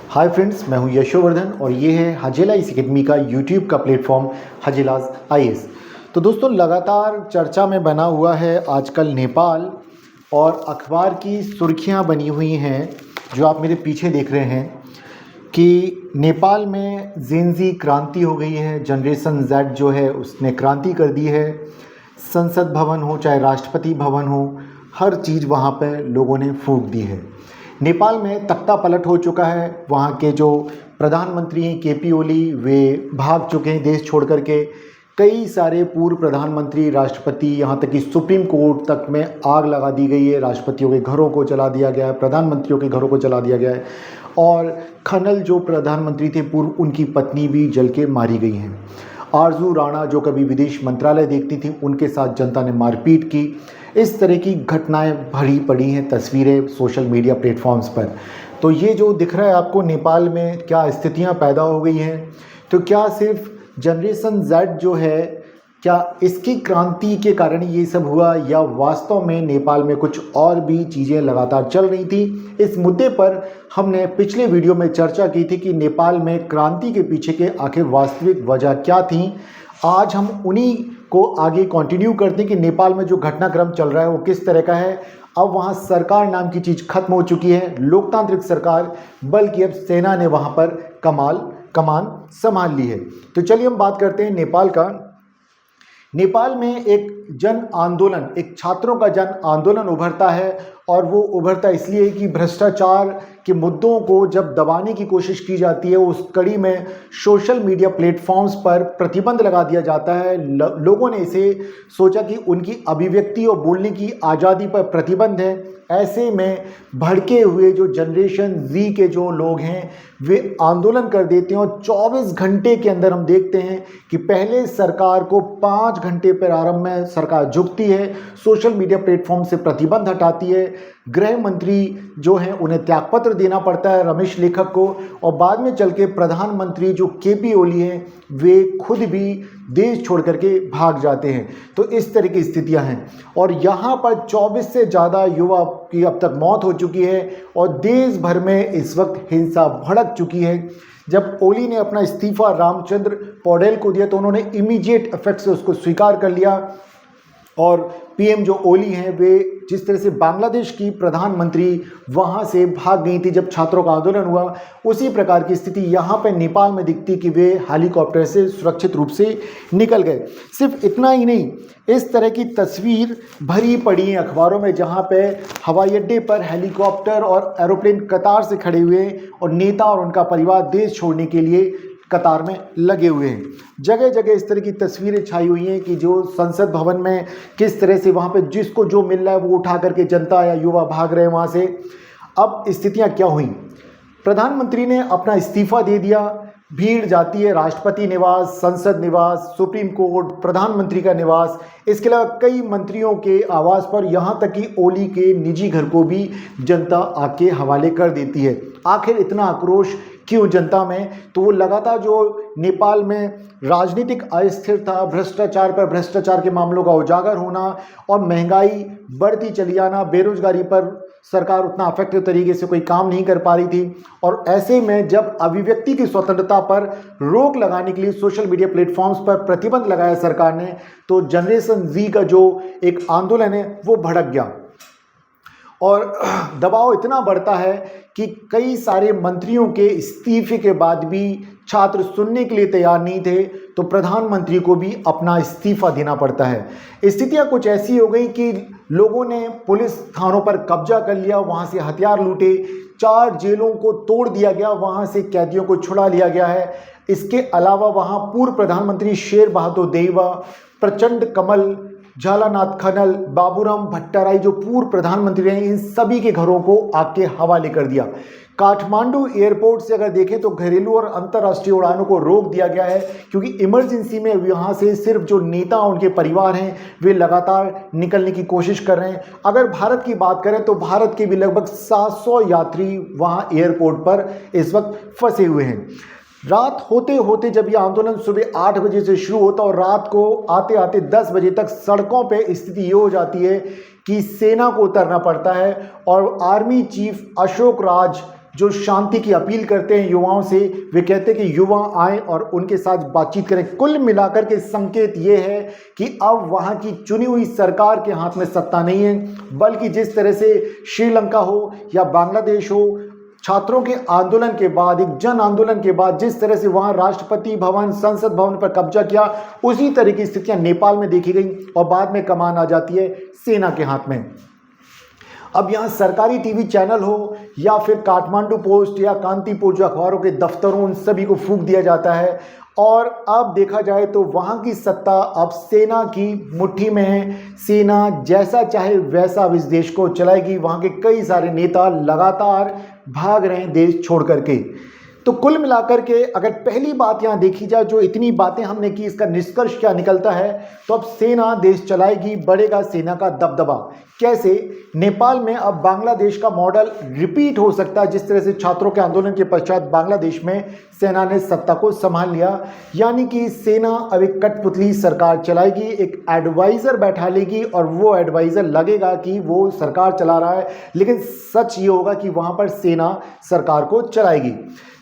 Hi friends, मैं हूं यशोवर्धन और ये है हजेलाइज एकेडमी का यूट्यूब का प्लेटफॉर्म हजेलाज आईएएस। तो दोस्तों, लगातार चर्चा में बना हुआ है आजकल नेपाल और अखबार की सुर्खियां बनी हुई हैं जो आप मेरे पीछे देख रहे हैं कि नेपाल में जेनजी क्रांति हो गई है। जनरेशन जेड जो है उसने क्रांति कर दी है। संसद भवन हो चाहे राष्ट्रपति भवन हो, हर चीज़ वहाँ पे लोगों ने फूंक दी है। नेपाल में तख्ता पलट हो चुका है। वहाँ के जो प्रधानमंत्री हैं केपी ओली, वे भाग चुके हैं देश छोड़ करके। कई सारे पूर्व प्रधानमंत्री, राष्ट्रपति, यहाँ तक कि सुप्रीम कोर्ट तक में आग लगा दी गई है। राष्ट्रपतियों के घरों को जला दिया गया है, प्रधानमंत्रियों के घरों को जला दिया गया है और खनल जो प्रधानमंत्री थे पूर्व, उनकी पत्नी भी जल के मारी गई हैं। आरजू राणा जो कभी विदेश मंत्रालय देखती थी, उनके साथ जनता ने मारपीट की। इस तरह की घटनाएं भरी पड़ी हैं तस्वीरें सोशल मीडिया प्लेटफॉर्म्स पर। तो ये जो दिख रहा है आपको नेपाल में क्या स्थितियां पैदा हो गई हैं, तो क्या सिर्फ जनरेशन जेड जो है, क्या इसकी क्रांति के कारण ये सब हुआ या वास्तव में नेपाल में कुछ और भी चीज़ें लगातार चल रही थी? इस मुद्दे पर हमने पिछले वीडियो में चर्चा की थी कि नेपाल में क्रांति के पीछे के आखिर वास्तविक वजह क्या थी। आज हम उन्हीं को आगे कंटिन्यू करते हैं कि नेपाल में जो घटनाक्रम चल रहा है वो किस तरह का है। अब वहाँ सरकार नाम की चीज़ खत्म हो चुकी है, लोकतांत्रिक सरकार, बल्कि अब सेना ने वहाँ पर कमान संभाल ली है। तो चलिए हम बात करते हैं नेपाल का। नेपाल में एक जन आंदोलन, एक छात्रों का जन आंदोलन उभरता है और वो उभरता इसलिए कि भ्रष्टाचार के मुद्दों को जब दबाने की कोशिश की जाती है, उस कड़ी में सोशल मीडिया प्लेटफॉर्म्स पर प्रतिबंध लगा दिया जाता है। लोगों ने इसे सोचा कि उनकी अभिव्यक्ति और बोलने की आज़ादी पर प्रतिबंध है। ऐसे में भड़के हुए जो जनरेशन जी के जो लोग हैं वे आंदोलन कर देते हैं और 24 घंटे के अंदर हम देखते हैं कि पहले सरकार को 5 घंटे पर आरंभ में सरकार झुकती है, सोशल मीडिया प्लेटफॉर्म से प्रतिबंध हटाती है। गृह मंत्री जो हैं उन्हें त्यागपत्र देना पड़ता है, रमेश लेखक को, और बाद में चल के प्रधानमंत्री जो केपी ओली हैं वे खुद भी देश छोड़ करके भाग जाते हैं। तो इस तरह की स्थितियां हैं और यहाँ पर 24 से ज़्यादा युवा की अब तक मौत हो चुकी है और देश भर में इस वक्त हिंसा भड़क चुकी है। जब ओली ने अपना इस्तीफा रामचंद्र पौडेल को दिया तो उन्होंने इमीडिएट इफेक्ट से उसको स्वीकार कर लिया और पीएम जो ओली हैं वे जिस तरह से बांग्लादेश की प्रधानमंत्री वहाँ से भाग गई थी जब छात्रों का आंदोलन हुआ, उसी प्रकार की स्थिति यहाँ पर नेपाल में दिखती कि वे हेलीकॉप्टर से सुरक्षित रूप से निकल गए। सिर्फ इतना ही नहीं, इस तरह की तस्वीर भरी पड़ी हैं अखबारों में जहाँ पे हवाई अड्डे पर हेलीकॉप्टर और एरोप्लेन कतार से खड़े हुए और नेता और उनका परिवार देश छोड़ने के लिए कतार में लगे हुए हैं। जगह जगह इस तरह की तस्वीरें छाई हुई हैं कि जो संसद भवन में किस तरह से वहाँ पे जिसको जो मिल रहा है वो उठा करके जनता या युवा भाग रहे हैं वहाँ से। अब स्थितियाँ क्या हुई? प्रधानमंत्री ने अपना इस्तीफा दे दिया, भीड़ जाती है राष्ट्रपति निवास, संसद निवास, सुप्रीम कोर्ट, प्रधानमंत्री का निवास, इसके अलावा कई मंत्रियों के आवास पर, यहाँ तक कि ओली के निजी घर को भी जनता आके हवाले कर देती है। आखिर इतना आक्रोश क्यों जनता में? तो वो लगातार जो नेपाल में राजनीतिक अस्थिरता, भ्रष्टाचार पर भ्रष्टाचार के मामलों का उजागर होना और महंगाई बढ़ती चली आना, बेरोजगारी पर सरकार उतना इफेक्टिव तरीके से कोई काम नहीं कर पा रही थी। और ऐसे में जब अभिव्यक्ति की स्वतंत्रता पर रोक लगाने के लिए सोशल मीडिया प्लेटफॉर्म्स पर प्रतिबंध लगाया सरकार ने, तो जनरेशन जी का जो एक आंदोलन है वो भड़क गया और दबाव इतना बढ़ता है कि कई सारे मंत्रियों के इस्तीफे के बाद भी छात्र सुनने के लिए तैयार नहीं थे, तो प्रधानमंत्री को भी अपना इस्तीफा देना पड़ता है। स्थितियां कुछ ऐसी हो गई कि लोगों ने पुलिस थानों पर कब्जा कर लिया, वहां से हथियार लूटे, 4 जेलों को तोड़ दिया गया, वहां से कैदियों को छुड़ा लिया गया है। इसके अलावा वहां पूर्व प्रधानमंत्री शेर बहादुर देउवा, प्रचंड कमल, झालानाथ खनल, बाबूराम भट्टाराई जो पूर्व प्रधानमंत्री रहे, इन सभी के घरों को आग के हवाले कर दिया। काठमांडू एयरपोर्ट से अगर देखें तो घरेलू और अंतर्राष्ट्रीय उड़ानों को रोक दिया गया है क्योंकि इमरजेंसी में यहाँ से सिर्फ जो नेता उनके परिवार हैं वे लगातार निकलने की कोशिश कर रहे हैं। अगर भारत की बात करें तो भारत के भी लगभग 700 यात्री वहाँ एयरपोर्ट पर इस वक्त फंसे हुए हैं। रात होते होते जब ये आंदोलन सुबह 8 बजे से शुरू होता और रात को आते आते 10 बजे तक सड़कों पे स्थिति ये हो जाती है कि सेना को उतरना पड़ता है और आर्मी चीफ अशोक राज जो शांति की अपील करते हैं युवाओं से, वे कहते हैं कि युवा आए और उनके साथ बातचीत करें। कुल मिलाकर के संकेत ये है कि अब वहाँ की चुनी हुई सरकार के हाथ में सत्ता नहीं है, बल्कि जिस तरह से श्रीलंका हो या बांग्लादेश हो, छात्रों के आंदोलन के बाद, एक जन आंदोलन के बाद जिस तरह से वहां राष्ट्रपति भवन, संसद भवन पर कब्जा किया, उसी तरह की स्थितियां नेपाल में देखी गई और बाद में कमान आ जाती है सेना के हाथ में। अब यहाँ सरकारी टीवी चैनल हो या फिर काठमांडू पोस्ट या कांतिपुर जो अखबारों के दफ्तरों, उन सभी को फूंक दिया जाता है और अब देखा जाए तो वहाँ की सत्ता अब सेना की मुट्ठी में है। सेना जैसा चाहे वैसा इस देश को चलाएगी। वहाँ के कई सारे नेता लगातार भाग रहे हैं देश छोड़ करके। तो कुल मिलाकर के अगर पहली बात यहाँ देखी जाए, जो इतनी बातें हमने की, इसका निष्कर्ष क्या निकलता है, तो अब सेना देश चलाएगी, बढ़ेगा सेना का दबदबा। कैसे? नेपाल में अब बांग्लादेश का मॉडल रिपीट हो सकता है। जिस तरह से छात्रों के आंदोलन के पश्चात बांग्लादेश में सेना ने सत्ता को संभाल लिया, यानी कि सेना अब एक कठपुतली सरकार चलाएगी, एक एडवाइज़र बैठा लेगी और वो एडवाइज़र लगेगा कि वो सरकार चला रहा है, लेकिन सच ये होगा कि वहाँ पर सेना सरकार को चलाएगी।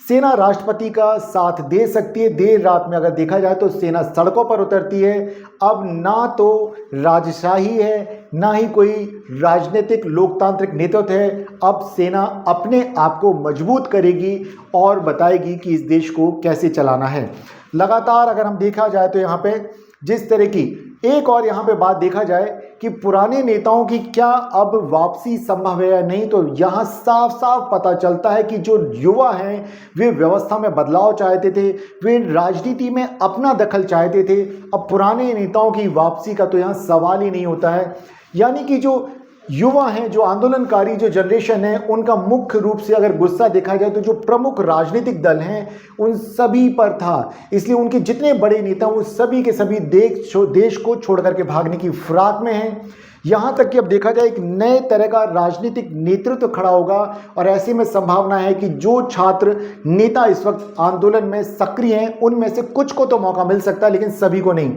सेना राष्ट्रपति का साथ दे सकती है। देर रात में अगर देखा जाए तो सेना सड़कों पर उतरती है। अब ना तो राजशाही है, ना ही कोई राजनीतिक लोकतांत्रिक नेतृत्व है। अब सेना अपने आप को मजबूत करेगी और बताएगी कि इस देश को कैसे चलाना है। लगातार अगर हम देखा जाए तो यहाँ पे जिस तरह की एक और यहाँ पे बात देखा जाए कि पुराने नेताओं की क्या अब वापसी संभव है या नहीं, तो यहाँ साफ साफ पता चलता है कि जो युवा हैं वे व्यवस्था में बदलाव चाहते थे, वे राजनीति में अपना दखल चाहते थे। अब पुराने नेताओं की वापसी का तो यहाँ सवाल ही नहीं होता है। यानी कि जो युवा हैं, जो आंदोलनकारी जो जनरेशन है, उनका मुख्य रूप से अगर गुस्सा देखा जाए तो जो प्रमुख राजनीतिक दल हैं उन सभी पर था। इसलिए उनके जितने बड़े नेता वो सभी के सभी देश को छोड़ करके भागने की फिराक में हैं। यहाँ तक कि अब देखा जाए एक नए तरह का राजनीतिक नेतृत्व खड़ा होगा और ऐसे में संभावना है कि जो छात्र नेता इस वक्त आंदोलन में सक्रिय हैं उनमें से कुछ को तो मौका मिल सकता है, लेकिन सभी को नहीं।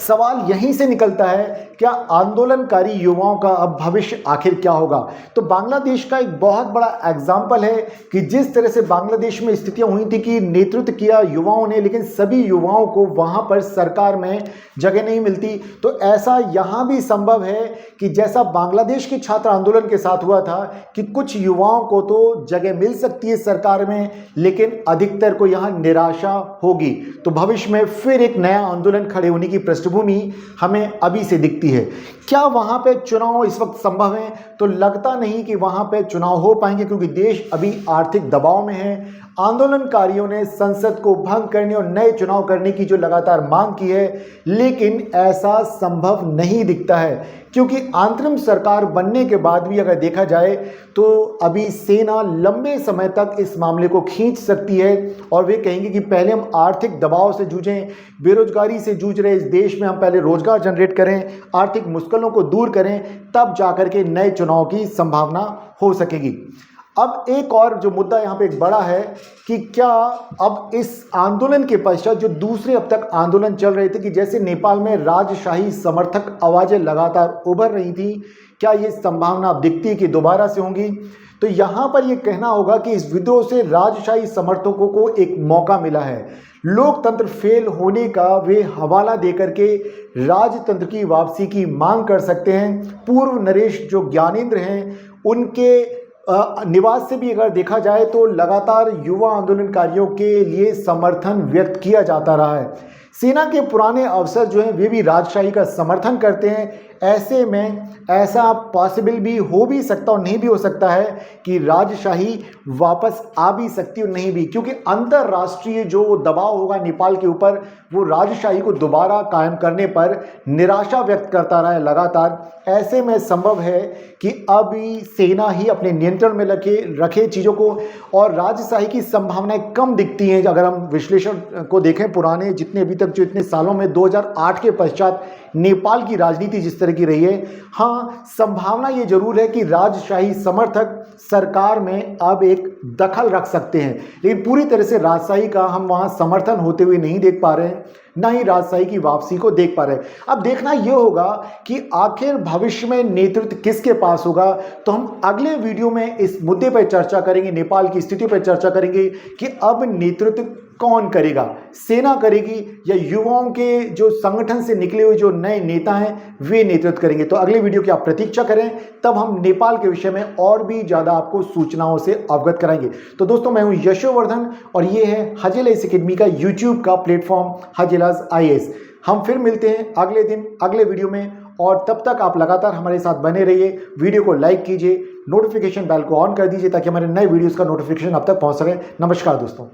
सवाल यहीं से निकलता है, क्या आंदोलनकारी युवाओं का अब भविष्य आखिर क्या होगा? तो बांग्लादेश का एक बहुत बड़ा एग्जाम्पल है कि जिस तरह से बांग्लादेश में स्थितियां हुई थी कि नेतृत्व किया युवाओं ने, लेकिन सभी युवाओं को वहां पर सरकार में जगह नहीं मिलती। तो ऐसा यहाँ भी संभव है कि जैसा बांग्लादेश के छात्र आंदोलन के साथ हुआ था कि कुछ युवाओं को तो जगह मिल सकती है सरकार में, लेकिन अधिकतर को यहाँ निराशा होगी। तो भविष्य में फिर एक नया आंदोलन खड़े होने की पृष्ठभूमि हमें अभी से दिखती है। क्या वहां पे चुनाव इस वक्त संभव है? तो लगता नहीं कि वहां पे चुनाव हो पाएंगे, क्योंकि देश अभी आर्थिक दबाव में है। आंदोलनकारियों ने संसद को भंग करने और नए चुनाव करने की जो लगातार मांग की है, लेकिन ऐसा संभव नहीं दिखता है, क्योंकि अंतरिम सरकार बनने के बाद भी अगर देखा जाए तो अभी सेना लंबे समय तक इस मामले को खींच सकती है और वे कहेंगे कि पहले हम आर्थिक दबाव से जूझें, बेरोजगारी से जूझ रहे इस देश में हम पहले रोजगार जनरेट करें, आर्थिक मुश्किलों को दूर करें, तब जाकर के नए चुनाव की संभावना हो सकेगी। अब एक और जो मुद्दा यहाँ पे एक बड़ा है कि क्या अब इस आंदोलन के पश्चात जो दूसरे अब तक आंदोलन चल रहे थे, कि जैसे नेपाल में राजशाही समर्थक आवाज़ें लगातार उभर रही थी, क्या ये संभावना अब दिखती है कि दोबारा से होंगी? तो यहाँ पर ये कहना होगा कि इस विद्रोह से राजशाही समर्थकों को एक मौका मिला है। लोकतंत्र फेल होने का वे हवाला देकर के राजतंत्र की वापसी की मांग कर सकते हैं। पूर्व नरेश जो ज्ञानेंद्र हैं, उनके निवास से भी अगर देखा जाए तो लगातार युवा आंदोलनकारियों के लिए समर्थन व्यक्त किया जाता रहा है। सेना के पुराने अफसर जो हैं वे भी राजशाही का समर्थन करते हैं। ऐसे में ऐसा पॉसिबल भी हो भी सकता और नहीं भी हो सकता है कि राजशाही वापस आ भी सकती और नहीं भी, क्योंकि अंतर्राष्ट्रीय जो दबाव होगा नेपाल के ऊपर वो राजशाही को दोबारा कायम करने पर निराशा व्यक्त करता रहा है लगातार। ऐसे में संभव है कि अभी सेना ही अपने नियंत्रण में रखे चीज़ों को और राजशाही की संभावनाएं कम दिखती हैं। अगर हम विश्लेषण को देखें पुराने जितने अभी तक जो इतने सालों में 2008 के पश्चात नेपाल की राजनीति जिस तरह तरह की रही है। हाँ, संभावना ये जरूर है कि राजशाही समर्थक सरकार में अब एक दखल रख सकते हैं, लेकिन पूरी तरह से राजशाही का हम वहाँ समर्थन होते हुए नहीं देख पा रहे हैं, ना ही राजशाही की वापसी को देख पा रहे हैं। अब देखना यह होगा कि आखिर भविष्य में नेतृत्व किसके पास होगा। तो हम अगले वीडियो में इस मुद्दे पर चर्चा करेंगे, नेपाल की स्थिति पर चर्चा करेंगे कि अब नेतृत्व कौन करेगा, सेना करेगी या युवाओं के जो संगठन से निकले हुए जो नए नेता हैं वे नेतृत्व करेंगे। तो अगले वीडियो की आप प्रतीक्षा करें, तब हम नेपाल के विषय में और भी ज़्यादा आपको सूचनाओं से अवगत कराएंगे। तो दोस्तों, मैं हूं यशोवर्धन और ये है हाजेला आईएएस अकेडमी का यूट्यूब का प्लेटफॉर्म हाजेलाज आईएएस। हम फिर मिलते हैं अगले दिन अगले वीडियो में, और तब तक आप लगातार हमारे साथ बने रहिए। वीडियो को लाइक कीजिए, नोटिफिकेशन बेल को ऑन कर दीजिए ताकि हमारे नए वीडियोस का नोटिफिकेशन आप तक पहुंच सके। नमस्कार दोस्तों।